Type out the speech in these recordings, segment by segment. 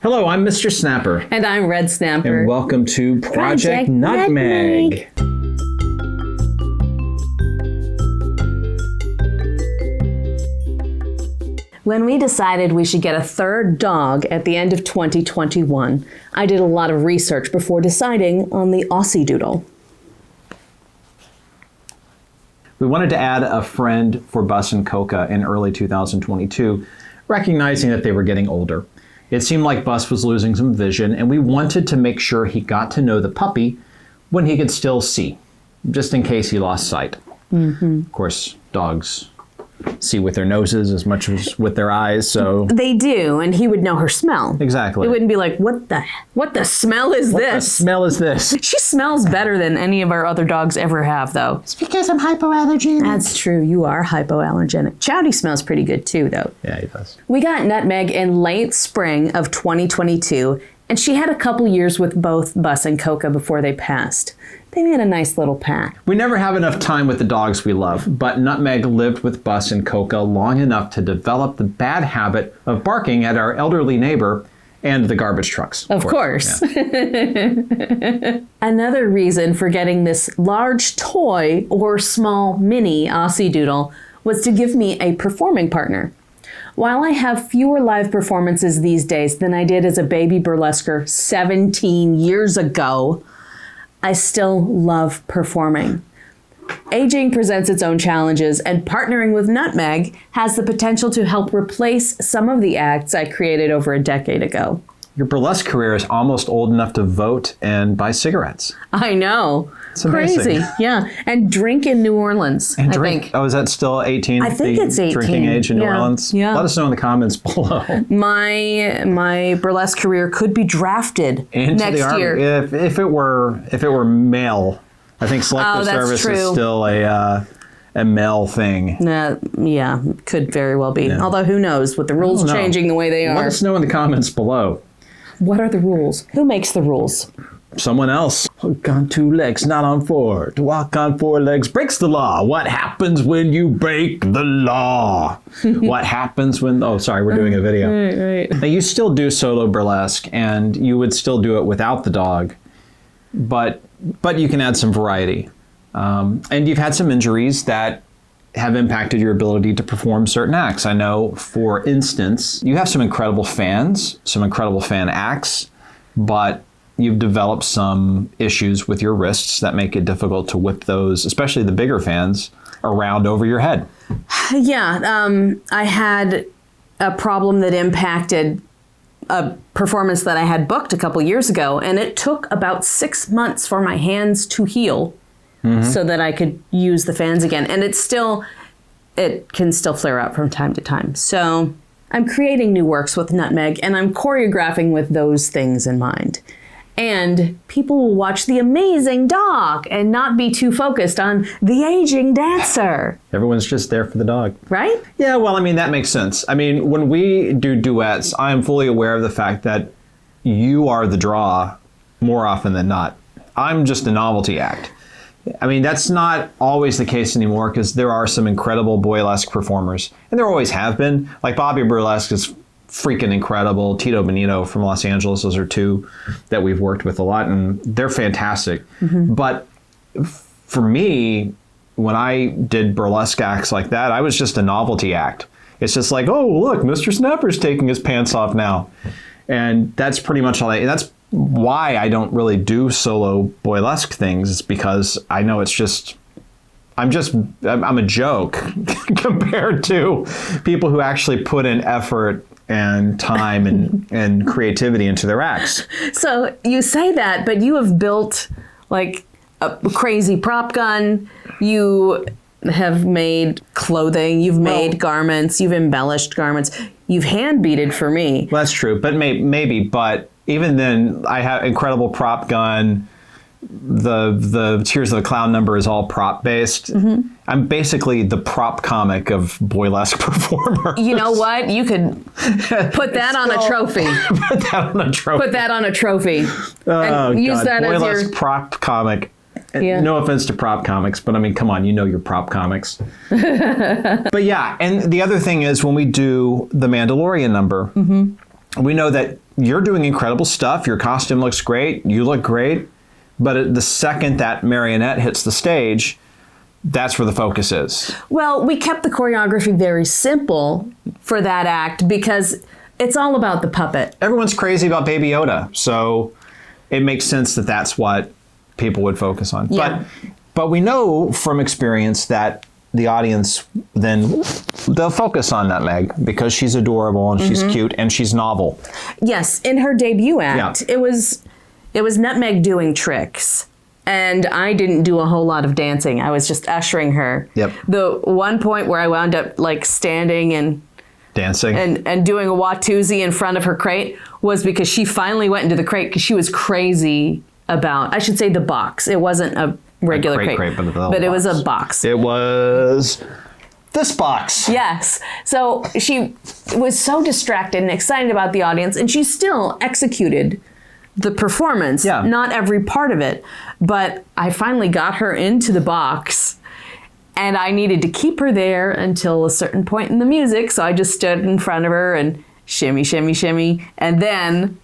Hello, I'm Mr. Snapper. And I'm Red Snapper. And welcome to Project Nutmeg. When we decided we should get a third dog at the end of 2021, I did a lot of research before deciding on the Aussiedoodle. We wanted to add a friend for Buster and Coca in early 2022, recognizing that they were getting older. It seemed like Bus was losing some vision, and we wanted to make sure he got to know the puppy when he could still see, just in case he lost sight. Mm-hmm. Of course, dogs see with their noses as much as with their eyes, so... They do, and he would know her smell. Exactly. It wouldn't be like, what the smell is this? What the smell is this? She smells better than any of our other dogs ever have, though. It's because I'm hypoallergenic. That's true. You are hypoallergenic. Chowdy smells pretty good, too, though. Yeah, he does. We got Nutmeg in late spring of 2022, and she had a couple years with both Bus and Coca before they passed. They made a nice little pack. We never have enough time with the dogs we love, but Nutmeg lived with Bus and Coca long enough to develop the bad habit of barking at our elderly neighbor and the garbage trucks. Of course. Yeah. Another reason for getting this large toy or small mini Aussiedoodle was to give me a performing partner. While I have fewer live performances these days than I did as a baby burlesquer 17 years ago, I still love performing. Aging presents its own challenges, and partnering with Nutmeg has the potential to help replace some of the acts I created over a decade ago. Your burlesque career is almost old enough to vote and buy cigarettes. I know. It's amazing. Crazy. Yeah. And drink in New Orleans, I think. Oh, is that still 18? I think it's 18. Drinking age in New Orleans? Yeah. Let us know in the comments below. My burlesque career could be drafted into next the Army. year. If it were male, I think selective service is still a male thing. Yeah, could very well be. Yeah. Although who knows with the rules changing the way they are. Let us know in the comments below. What are the rules? Who makes the rules? Someone else. Walk on two legs, not on four. To walk on four legs breaks the law. What happens when you break the law? What happens when... Oh, sorry, we're doing a video. Right. Now, you still do solo burlesque, and you would still do it without the dog, but you can add some variety. And you've had some injuries that have impacted your ability to perform certain acts. I know, for instance, you have some incredible fans, some incredible fan acts, but you've developed some issues with your wrists that make it difficult to whip those, especially the bigger fans, around over your head. Yeah, I had a problem that impacted a performance that I had booked a couple years ago, and it took about 6 months for my hands to heal. Mm-hmm. So that I could use the fans again. And it can still flare up from time to time. So I'm creating new works with Nutmeg, and I'm choreographing with those things in mind. And people will watch the amazing dog and not be too focused on the aging dancer. Everyone's just there for the dog. Right? Yeah, well, I mean, that makes sense. I mean, when we do duets, I am fully aware of the fact that you are the draw more often than not. I'm just a novelty act. I mean, that's not always the case anymore, because there are some incredible Boylesque performers, and there always have been. Like Bobby Burlesque is freaking incredible. Tito Benito from Los Angeles, those are two that we've worked with a lot, and they're fantastic. Mm-hmm. But for me, when I did burlesque acts like that, I was just a novelty act. It's just like, oh, look, Mr. Snapper's taking his pants off now. And that's pretty much all that's why I don't really do solo Boylesque things. It's because I know it's just, I'm a joke compared to people who actually put in effort and time and creativity into their acts. So you say that, but you have built like a crazy prop gun. You have made clothing. You've made garments. You've embellished garments. You've hand beaded for me. Well, that's true, but maybe. But even then, I have incredible prop gun. The Tears of the Clown number is all prop based. Mm-hmm. I'm basically the prop comic of Boylesque performers. You know what? You could put that on a trophy. Put that on a trophy. Put that on a trophy. And use God. that Boylesque as your prop comic. Yeah. No offense to prop comics, but I mean, come on, you know your prop comics. But yeah, and the other thing is when we do the Mandalorian number, mm-hmm. we know that you're doing incredible stuff. Your costume looks great. You look great. But the second that marionette hits the stage, that's where the focus is. Well, we kept the choreography very simple for that act because it's all about the puppet. Everyone's crazy about Baby Yoda, so it makes sense that that's what people would focus on. Yeah. But we know from experience that the audience then, they'll focus on Nutmeg because she's adorable and she's cute and she's novel. Yes, in her debut act, it was Nutmeg doing tricks. And I didn't do a whole lot of dancing. I was just ushering her. Yep. The one point where I wound up like standing and dancing and doing a Watusi in front of her crate was because she finally went into the crate because she was crazy about, I should say, the box. It wasn't a regular crate, but it was a box. It was this box. Yes. So she was so distracted and excited about the audience, and she still executed the performance, not every part of it. But I finally got her into the box, and I needed to keep her there until a certain point in the music. So I just stood in front of her and shimmy, shimmy, shimmy. And then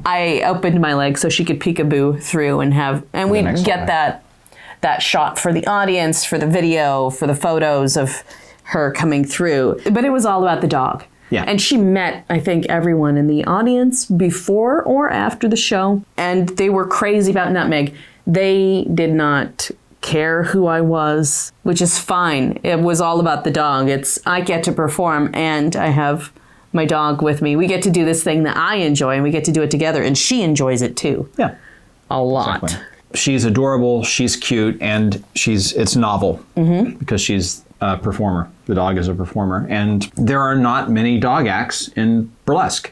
I opened my leg so she could peekaboo through and we'd get that shot for the audience, for the video, for the photos of her coming through. But it was all about the dog. Yeah. And she met, I think, everyone in the audience before or after the show. And they were crazy about Nutmeg. They did not care who I was, which is fine. It was all about the dog. I get to perform and I have my dog with me. We get to do this thing that I enjoy and we get to do it together. And she enjoys it too. Yeah. A lot. Exactly. She's adorable, she's cute, and it's novel because she's a performer. The dog is a performer. And there are not many dog acts in burlesque.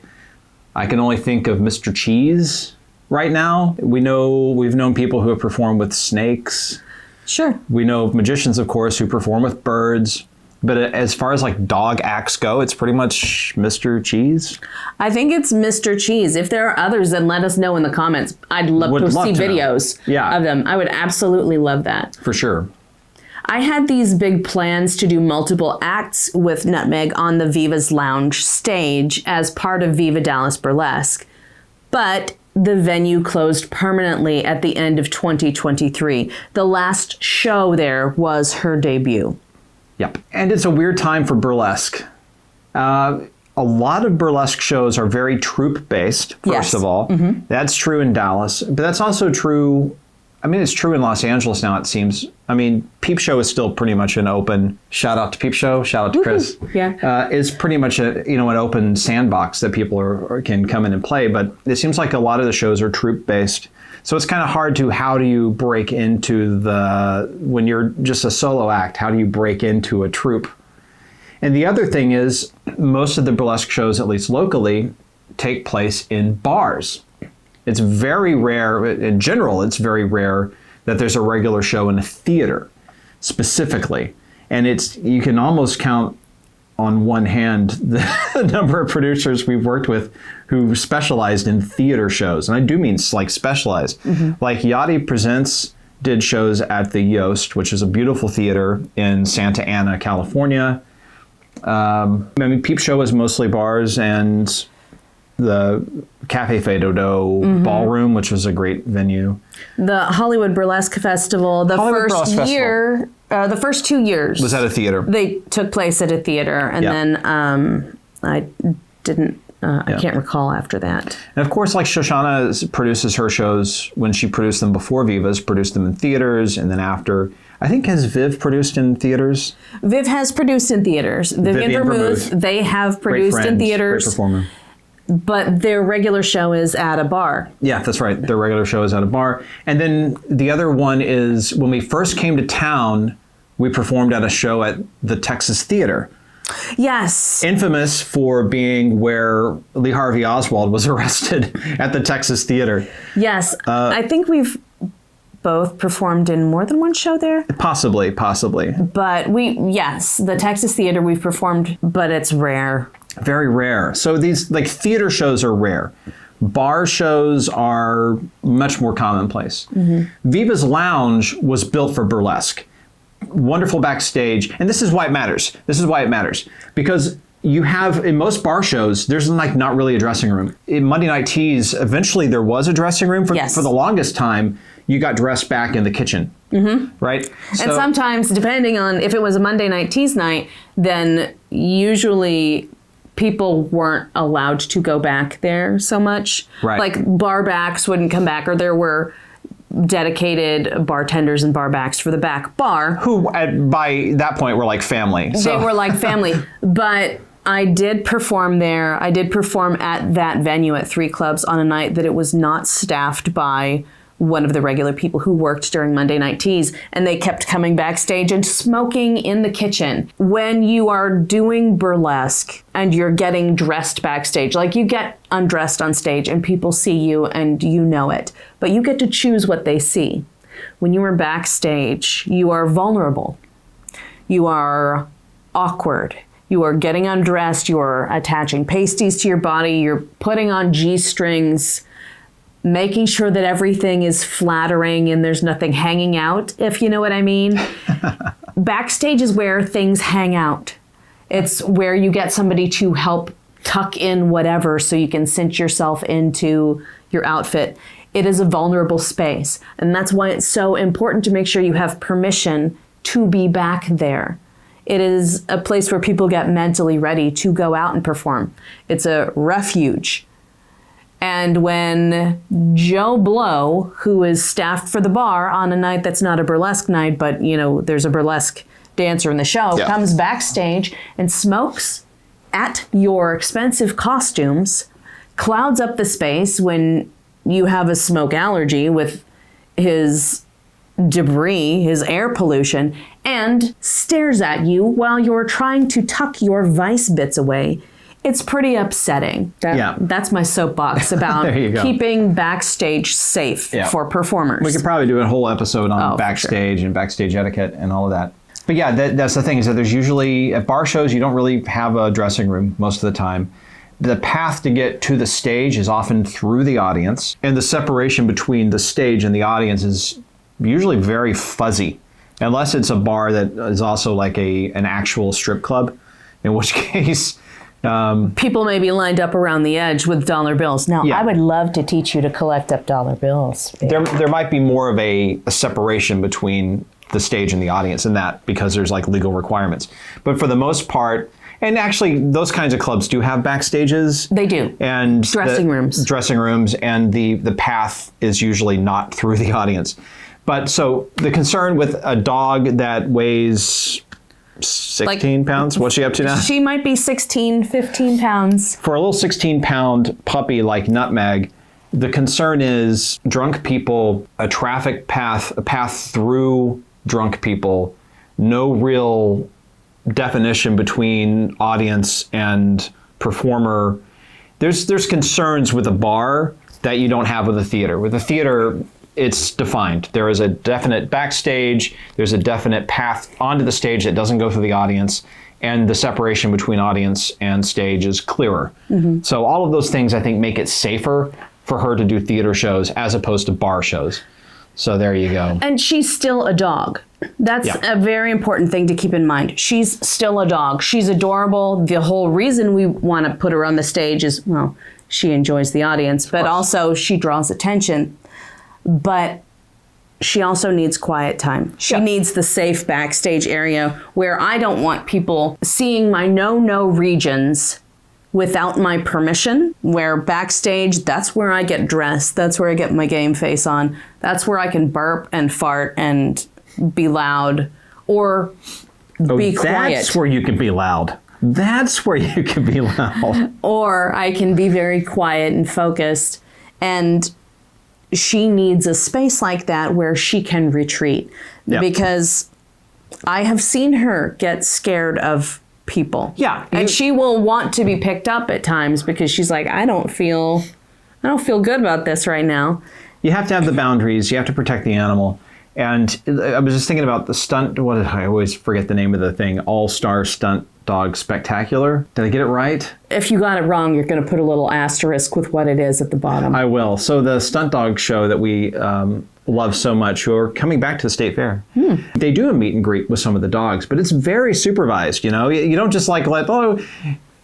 I can only think of Mr. Cheese right now. We've known people who have performed with snakes. Sure. We know of magicians, of course, who perform with birds. But as far as like dog acts go, it's pretty much Mr. Cheese. I think it's Mr. Cheese. If there are others, then let us know in the comments. I'd love to see videos of them. I would absolutely love that. For sure. I had these big plans to do multiple acts with Nutmeg on the Viva's Lounge stage as part of Viva Dallas Burlesque. But the venue closed permanently at the end of 2023. The last show there was her debut. Yep. And it's a weird time for burlesque. A lot of burlesque shows are very troupe-based, first of all. That's true in Dallas. But that's also true, it's true in Los Angeles now, it seems. Peep Show is still pretty much an open, shout out to Peep Show, shout out to Chris. Yeah. It's pretty much an open sandbox that people can come in and play. But it seems like a lot of the shows are troupe-based. So it's kind of hard how do you break into when you're just a solo act, how do you break into a troupe? And the other thing is, most of the burlesque shows, at least locally, take place in bars. It's very rare, in general, it's very rare that there's a regular show in a theater, specifically. And you can almost count on one hand the number of producers we've worked with who specialized in theater shows. And I do mean like specialized. Like Yachty Presents did shows at the Yost, which is a beautiful theater in Santa Ana, California. Peep Show is mostly bars, and the Cafe Fedodo Ballroom, which was a great venue. The Hollywood Burlesque Festival, the first 2 years. Was at a theater. They took place at a theater, and then I didn't, I can't recall after that. And of course, like Shoshana produces her shows when she produced them before Viva's, produced them in theaters, and then after. I think, has Viv produced in theaters? Viv has produced in theaters. Vivian Vermouth, they have produced in theaters. Great performer. But their regular show is at a bar. Yeah, that's right. Their regular show is at a bar. And then the other one is, when we first came to town, we performed at a show at the Texas Theater. Yes. Infamous for being where Lee Harvey Oswald was arrested at the Texas Theater. Yes. I think we've both performed in more than one show there. Possibly. But the Texas Theater we've performed, but it's rare. Very rare. So these theater shows are rare. Bar shows are much more commonplace. Viva's Lounge was built for burlesque. Wonderful backstage. And this is why it matters. Because you have, in most bar shows, there's like not really a dressing room. In Monday Night Teas, eventually there was a dressing room. For the longest time, you got dressed back in the kitchen, right? And sometimes, depending on if it was a Monday Night Teas night, then usually people weren't allowed to go back there so much. Right. Like bar backs wouldn't come back, or there were dedicated bartenders and bar backs for the back bar. Who, by that point, were like family. They were like family. But I did perform there. I did perform at that venue at 3 Clubs on a night that it was not staffed by one of the regular people who worked during Monday Night Teas, and they kept coming backstage and smoking in the kitchen. When you are doing burlesque and you're getting dressed backstage, like you get undressed on stage and people see you and you know it, but you get to choose what they see. When you are backstage, you are vulnerable. You are awkward. You are getting undressed. You are attaching pasties to your body. You're putting on G-strings, making sure that everything is flattering and there's nothing hanging out, if you know what I mean. Backstage is where things hang out. It's where you get somebody to help tuck in whatever so you can cinch yourself into your outfit. It is a vulnerable space, and that's why it's so important to make sure you have permission to be back there. It is a place where people get mentally ready to go out and perform. It's a refuge. And when Joe Blow, who is staffed for the bar on a night that's not a burlesque night, but there's a burlesque dancer in the show, comes backstage and smokes at your expensive costumes, clouds up the space when you have a smoke allergy with his debris, his air pollution, and stares at you while you're trying to tuck your vice bits away. It's pretty upsetting. That's my soapbox about keeping backstage safe for performers. We could probably do a whole episode on backstage and backstage etiquette and all of that. But yeah, that's the thing, is that there's usually, at bar shows, you don't really have a dressing room most of the time. The path to get to the stage is often through the audience, and the separation between the stage and the audience is usually very fuzzy, unless it's a bar that is also like an actual strip club, in which case... people may be lined up around the edge with dollar bills. Now, I would love to teach you to collect up dollar bills. There might be more of a separation between the stage and the audience in that, because there's like legal requirements. But for the most part, and actually those kinds of clubs do have backstages. They do. And dressing rooms, and the path is usually not through the audience. But so the concern with a dog that weighs 16 pounds? What's she up to now? She might be 16, 15 pounds. For a little 16-pound puppy like Nutmeg, the concern is drunk people, a path through drunk people, no real definition between audience and performer. There's concerns with a bar that you don't have with a theater. With a theater, it's defined. There is a definite backstage, there's a definite path onto the stage that doesn't go through the audience, and the separation between audience and stage is clearer. Mm-hmm. So all of those things, I think, make it safer for her to do theater shows as opposed to bar shows. So there you go. And she's still a dog. That's a very important thing to keep in mind. She's still a dog. She's adorable. The whole reason we want to put her on the stage is, well, she enjoys the audience, but also she draws attention. But she also needs quiet time. She needs the safe backstage area where I don't want people seeing my no-no regions without my permission, where backstage, that's where I get dressed. That's where I get my game face on. That's where I can burp and fart and be loud or be quiet. That's where you can be loud. That's where you can be loud. Or I can be very quiet and focused. And she needs a space like that where she can retreat. Yep. Because I have seen her get scared of people. Yeah. And she will want to be picked up at times because she's like, I don't feel good about this right now. You have to have the boundaries. You have to protect the animal. And I was just thinking about the stunt, I always forget the name of the thing, All-Star Stunt Dog Spectacular. Did I get it right? If you got it wrong, you're going to put a little asterisk with what it is at the bottom. I will. So the stunt dog show that we love so much, who are coming back to the State Fair. They do a meet and greet with some of the dogs, but it's very supervised, you know? You don't just like let,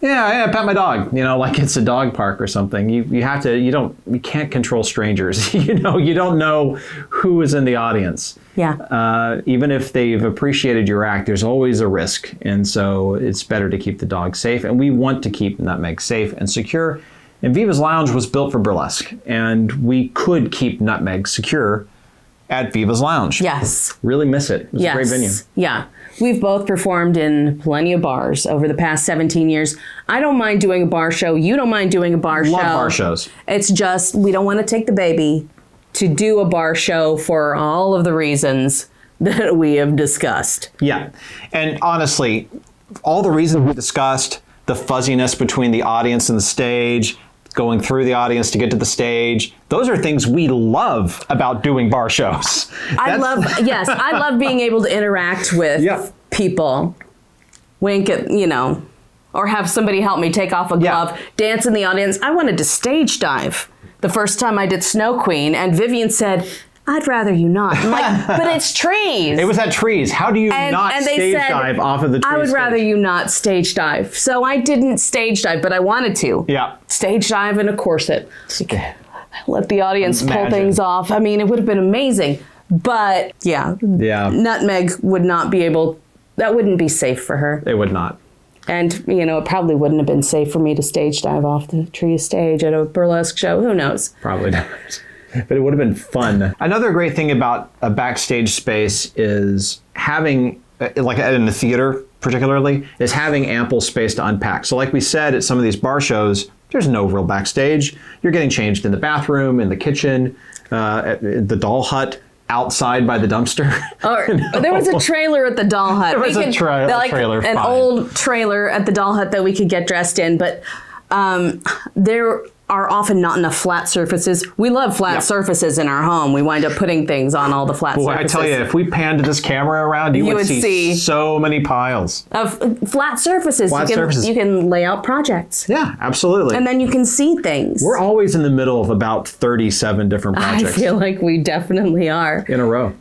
Yeah, pet my dog. Like it's a dog park or something. You have to. You can't control strangers. You don't know who is in the audience. Yeah. Even if they've appreciated your act, there's always a risk, and so it's better to keep the dog safe. And we want to keep Nutmeg safe and secure. And Viva's Lounge was built for burlesque, and we could keep Nutmeg secure at Viva's Lounge. Yes. Really miss it. It was a great venue. Yeah. We've both performed in plenty of bars over the past 17 years. I don't mind doing a bar show. You don't mind doing a bar show. Love bar shows. It's just we don't want to take the baby to do a bar show for all of the reasons that we have discussed. Yeah. And honestly, all the reasons we discussed, the fuzziness between the audience and the stage, going through the audience to get to the stage. Those are things we love about doing bar shows. I love being able to interact with people. Wink at, or have somebody help me take off a glove, dance in the audience. I wanted to stage dive the first time I did Snow Queen, and Vivian said, I'd rather you not. I'm like, but it's trees. It was at trees. How do you not stage dive off of the trees? I would rather you not stage dive. So I didn't stage dive, but I wanted to. Yeah. Stage dive in a corset. Let the audience pull things off. I mean, it would have been amazing. But Nutmeg would not be able, that wouldn't be safe for her. It would not. And, it probably wouldn't have been safe for me to stage dive off the tree stage at a burlesque show. Who knows? Probably not. But it would have been fun. Another great thing about a backstage space is having, like in the theater particularly, is having ample space to unpack. So like we said, at some of these bar shows, there's no real backstage. You're getting changed in the bathroom, in the kitchen, at the doll hut, outside by the dumpster. There was a trailer at the doll hut. There was a trailer. An old trailer at the doll hut that we could get dressed in, but there are often not enough flat surfaces. We love flat surfaces in our home. We wind up putting things on all the flat surfaces. I tell you, if we panned this camera around, you would see so many piles of flat surfaces. You can lay out projects. Yeah, absolutely. And then you can see things. We're always in the middle of about 37 different projects. I feel like we definitely are. In a row.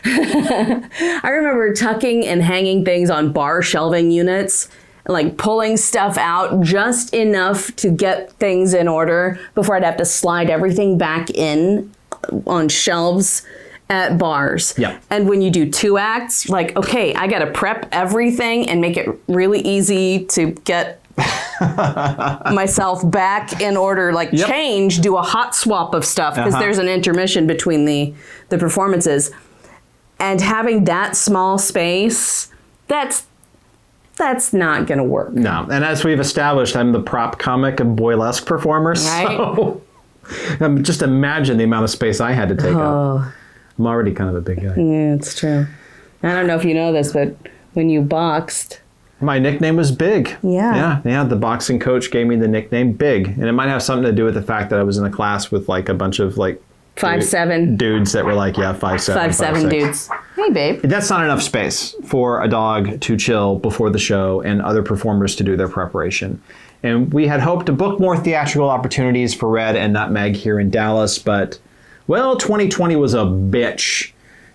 I remember tucking and hanging things on bar shelving units, like pulling stuff out just enough to get things in order before I'd have to slide everything back in on shelves at bars. Yeah. And when you do 2 acts, like, okay, I got to prep everything and make it really easy to get myself back in order, like change, do a hot swap of stuff because there's an intermission between the performances. And having that small space, that's not going to work. No. And as we've established, I'm the prop comic of Boylesque performers. Right. So just imagine the amount of space I had to take up. I'm already kind of a big guy. Yeah, it's true. I don't know if you know this, but when you boxed, my nickname was Big. Yeah. Yeah. The boxing coach gave me the nickname Big. And it might have something to do with the fact that I was in a class with like a bunch of like 5'7" dudes that were like, 5'7", 5'7" dudes. Hey, babe. That's not enough space for a dog to chill before the show and other performers to do their preparation. And we had hoped to book more theatrical opportunities for Red and Nutmeg here in Dallas, but, 2020 was a bitch.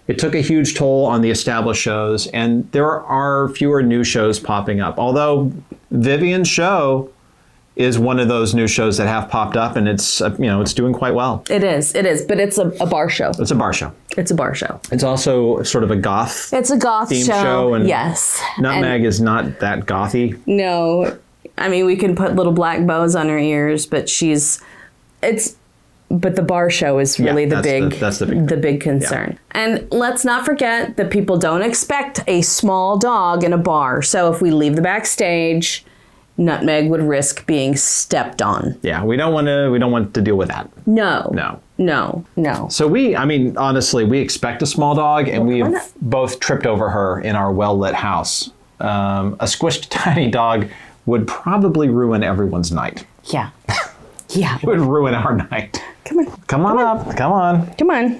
It took a huge toll on the established shows, and there are fewer new shows popping up. Although Vivian's show is one of those new shows that have popped up, and it's it's doing quite well. It is, but it's a bar show. It's a bar show. It's a bar show. It's also sort of a goth. It's a goth show, and yes. Nutmeg is not that gothy. No, I mean we can put little black bows on her ears, but but the bar show is really the big concern. Yeah. And let's not forget that people don't expect a small dog in a bar. So if we leave the backstage, Nutmeg would risk being stepped on. Yeah, we don't want to deal with that. No. So honestly, we expect a small dog, and we have both tripped over her in our well-lit house. A squished tiny dog would probably ruin everyone's night. Yeah. Yeah. It would ruin our night. Come on.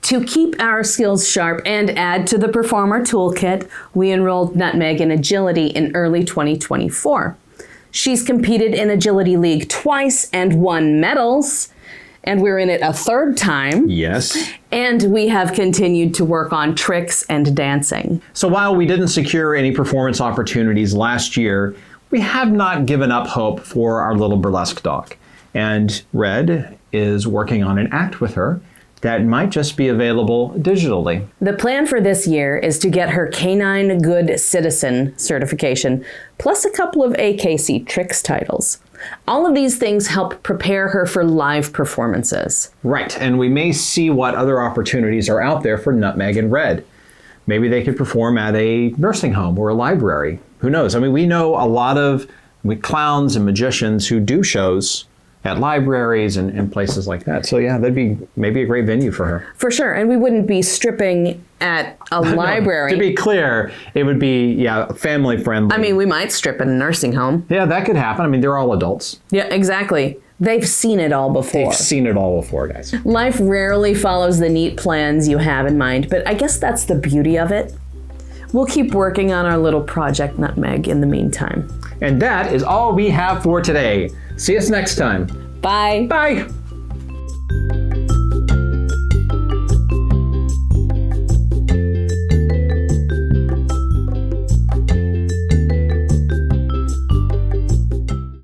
To keep our skills sharp and add to the performer toolkit, we enrolled Nutmeg in agility in early 2024. She's competed in Agility League twice and won medals, and we're in it a 3rd time. Yes. And we have continued to work on tricks and dancing. So while we didn't secure any performance opportunities last year, we have not given up hope for our little burlesque dog. And Red is working on an act with her that might just be available digitally. The plan for this year is to get her Canine Good Citizen certification, plus a couple of AKC Tricks titles. All of these things help prepare her for live performances. Right, and we may see what other opportunities are out there for Nutmeg and Red. Maybe they could perform at a nursing home or a library. Who knows? I mean, we know a lot of clowns and magicians who do shows at libraries and places like that. So yeah, that'd be maybe a great venue for her. For sure, and we wouldn't be stripping at a library. To be clear, it would be, family friendly. I mean, we might strip in a nursing home. Yeah, that could happen. I mean, they're all adults. Yeah, exactly. They've seen it all before. They've seen it all before, guys. Life rarely follows the neat plans you have in mind, but I guess that's the beauty of it. We'll keep working on our little Project Nutmeg in the meantime. And that is all we have for today. See us next time. Bye. Bye.